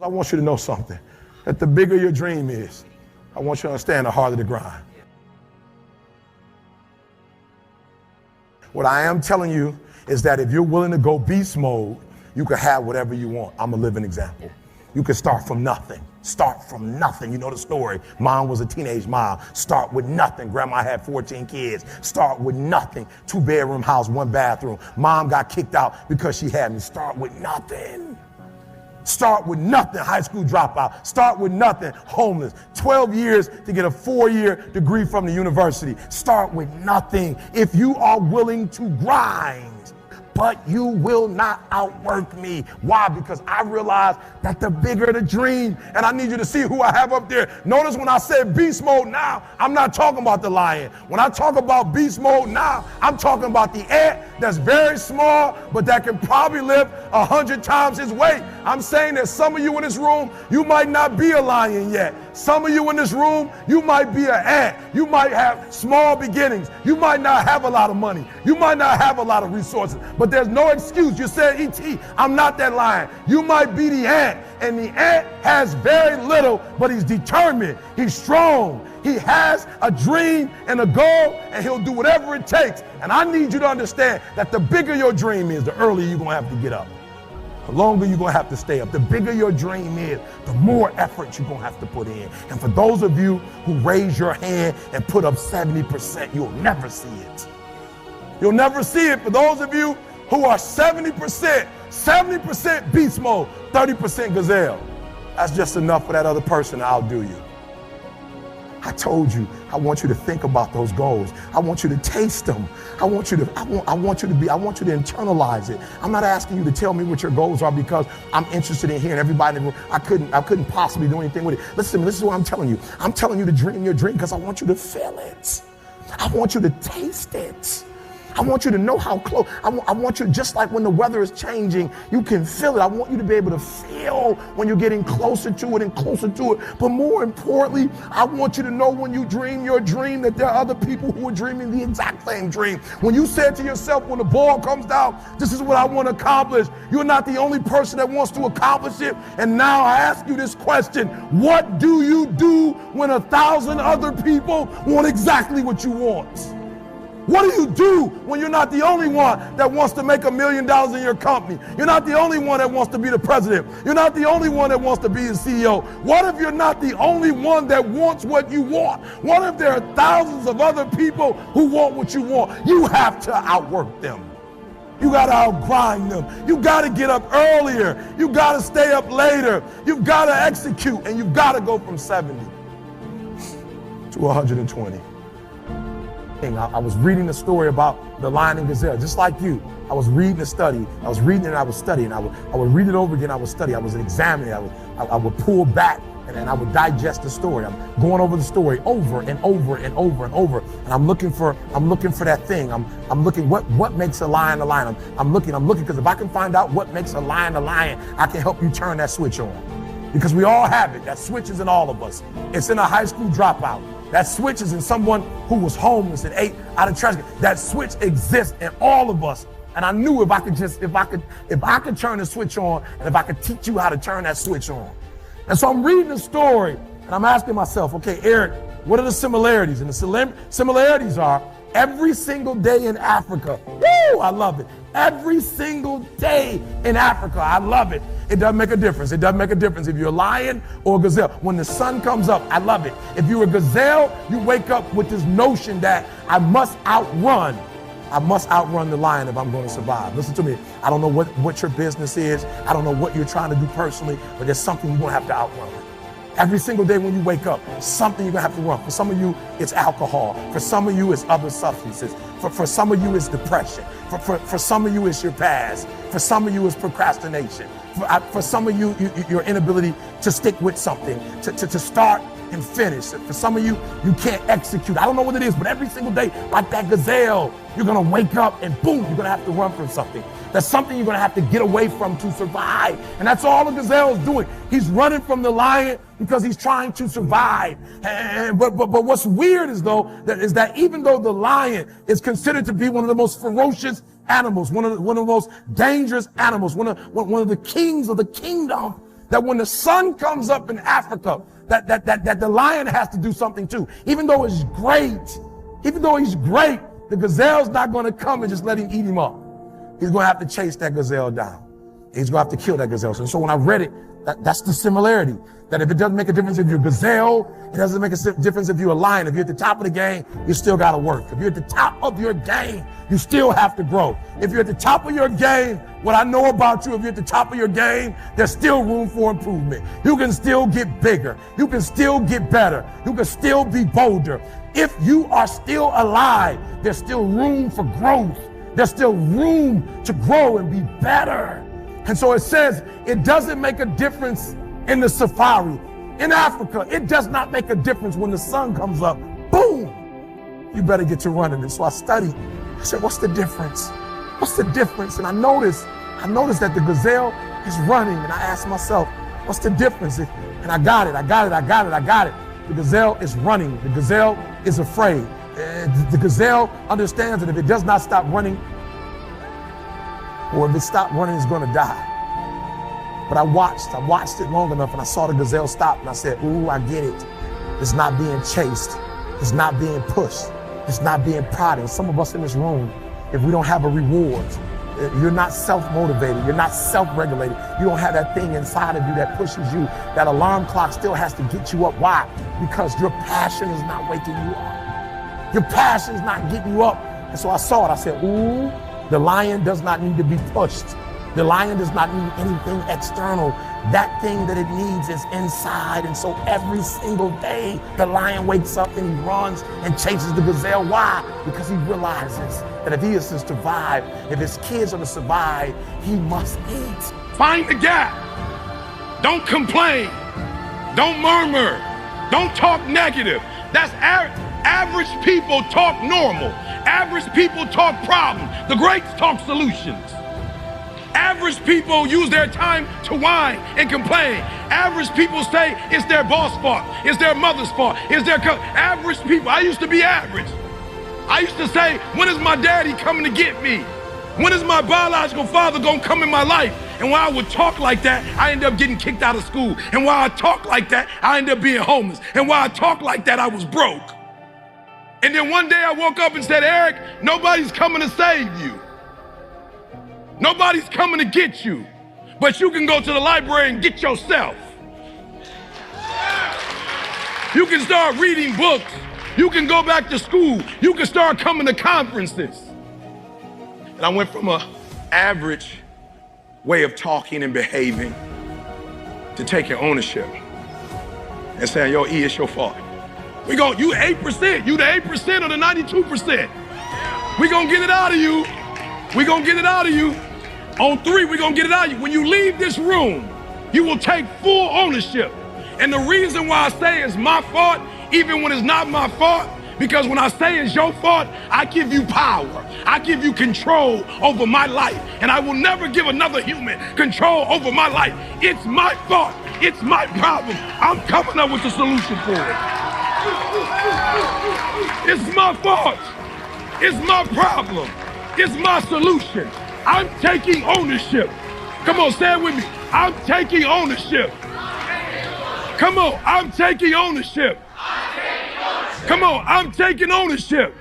I want you to know something, that the bigger your dream is, I want you to understand the harder the grind. What I am telling you is that if you're willing to go beast mode, you can have whatever you want. I'm a living example. You can start from nothing. Start from nothing. You know the story. Mom was a teenage mom. Start with nothing. Grandma had 14 kids. Start with nothing. 2-bedroom house, 1 bathroom. Mom got kicked out because she had me. Start with nothing. Start with nothing. High school dropout. Start with nothing. Homeless. 12 years to get a 4-year degree from the university. Start with nothing. If you are willing to grind, but you will not outwork me. Why? Because I realize that the bigger the dream, and I need you to see who I have up there. Notice when I said beast mode now, I'm not talking about the lion. When I talk about beast mode now, I'm talking about the ant that's very small, but that can probably lift 100 times his weight. I'm saying that some of you in this room, you might not be a lion yet. Some of you in this room, you might be an ant. You might have small beginnings. You might not have a lot of money. You might not have a lot of resources, but there's no excuse. You said, E.T., I'm not that lion. You might be the ant, and the ant has very little, but he's determined. He's strong. He has a dream and a goal, and he'll do whatever it takes. And I need you to understand that the bigger your dream is, the earlier you're going to have to get up. The longer you're going to have to stay up. The bigger your dream is, the more effort you're going to have to put in. And for those of you who raise your hand and put up 70%, you'll never see it. You'll never see it. For those of you who are 70% beast mode, 30% gazelle, that's just enough for that other person to outdo you. I told you, I want you to think about those goals. I want you to taste them. I want you to internalize it. I'm not asking you to tell me what your goals are because I'm interested in hearing everybody in the room. I couldn't possibly do anything with it. Listen, this is what I'm telling you. I'm telling you to dream your dream because I want you to feel it. I want you to taste it. I want you to know how close. I want you, just like when the weather is changing, you can feel it. I want you to be able to feel when you're getting closer to it and closer to it. But more importantly, I want you to know when you dream your dream that there are other people who are dreaming the exact same dream. When you said to yourself, when the ball comes down, this is what I want to accomplish. You're not the only person that wants to accomplish it. And now I ask you this question: what do you do when 1,000 other people want exactly what you want? What do you do when you're not the only one that wants to make $1 million in your company? You're not the only one that wants to be the president. You're not the only one that wants to be the CEO. What if you're not the only one that wants what you want? What if there are thousands of other people who want what you want? You have to outwork them. You got to outgrind them. You got to get up earlier. You got to stay up later. You've got to execute, and you've got to go from 70 to 120. I was reading a story about the lion and gazelle, just like you. I was reading a study. I was reading it, I was studying. I would read it over again. I would study. I was examining. I would pull back and I would digest the story. I'm going over the story over and over and over and over. And I'm looking for that thing. I'm looking what makes a lion a lion. I'm looking because if I can find out what makes a lion, I can help you turn that switch on. Because we all have it. That switch is in all of us. It's in a high school dropout. That switch is in someone who was homeless and ate out of trash. That switch exists in all of us. And I knew if I could turn the switch on, and if I could teach you how to turn that switch on. And so I'm reading the story and I'm asking myself, okay, Eric, what are the similarities? And the similarities are every single day in Africa. Woo, I love it. Every single day in Africa. I love it. It doesn't make a difference. It doesn't make a difference if you're a lion or a gazelle. When the sun comes up, I love it. If you're a gazelle, you wake up with this notion that I must outrun the lion if I'm going to survive. Listen to me. I don't know what your business is. I don't know what you're trying to do personally, but there's something you're going to have to outrun. Every single day when you wake up, something you're going to have to run. For some of you, it's alcohol. For some of you, it's other substances. For some of you, it's depression. For some of you, it's your past. For some of you, it's procrastination. For some of you, your inability to stick with something, to start and finish. For some of you, you can't execute. I don't know what it is, but every single day, like that gazelle, you're going to wake up and boom, you're going to have to run from something. That's something you're going to have to get away from to survive. And that's all the gazelle is doing. He's running from the lion because he's trying to survive. But what's weird is that even though the lion is considered to be one of the most ferocious animals, one of the most dangerous animals, one of the kings of the kingdom, that when the sun comes up in Africa, that the lion has to do something too. Even though he's great, the gazelle's not going to come and just let him eat him up. He's going to have to chase that gazelle down. He's going to have to kill that gazelle. So when I read it, that's the similarity. That if it doesn't make a difference if you're a gazelle, it doesn't make a difference if you're a lion. If you're at the top of the game, you still got to work. If you're at the top of your game, you still have to grow. If you're at the top of your game, what I know about you, if you're at the top of your game, there's still room for improvement. You can still get bigger. You can still get better. You can still be bolder. If you are still alive, there's still room for growth. There's still room to grow and be better. And so it says, it doesn't make a difference in the safari. In Africa, it does not make a difference when the sun comes up. Boom! You better get to running. And so I studied. I said, what's the difference? What's the difference? And I noticed that the gazelle is running. And I asked myself, what's the difference? And I got it. The gazelle is running. The gazelle is afraid. The gazelle understands that if it does not stop running, or if it stops running, it's going to die. But I watched it long enough, and I saw the gazelle stop, and I said, ooh, I get it. It's not being chased. It's not being pushed. It's not being prodded. Some of us in this room, if we don't have a reward, you're not self-motivated. You're not self-regulated. You don't have that thing inside of you that pushes you. That alarm clock still has to get you up. Why? Because your passion is not waking you up. Your passion is not getting you up. And so I saw it. I said, ooh, the lion does not need to be pushed. The lion does not need anything external. That thing that it needs is inside. And so every single day, the lion wakes up and he runs and chases the gazelle. Why? Because he realizes that if he is to survive, if his kids are to survive, he must eat. Find the gap. Don't complain. Don't murmur. Don't talk negative. That's average people talk normal. Average people talk problems. The greats talk solutions. Average people use their time to whine and complain. Average people say it's their boss' fault, it's their mother's fault, it's their average people. I used to be average. I used to say, when is my daddy coming to get me? When is my biological father gonna come in my life? And while I would talk like that, I ended up getting kicked out of school. And while I talk like that, I ended up being homeless. And while I talk like that, I was broke. And then one day I woke up and said, Eric, nobody's coming to save you. Nobody's coming to get you, but you can go to the library and get yourself. You can start reading books. You can go back to school. You can start coming to conferences. And I went from an average way of talking and behaving to taking ownership and saying, yo, E, it's your fault. You 8%, you the 8% or the 92%. We gonna get it out of you. We're going to get it out of you. On 3, we're going to get it out of you. When you leave this room, you will take full ownership. And the reason why I say it's my fault, even when it's not my fault, because when I say it's your fault, I give you power. I give you control over my life. And I will never give another human control over my life. It's my fault. It's my problem. I'm coming up with the solution for it. It's my fault. It's my problem. It's my solution. I'm taking ownership. Come on, say it with me. I'm taking ownership. Come on, I'm taking ownership. Come on, I'm taking ownership.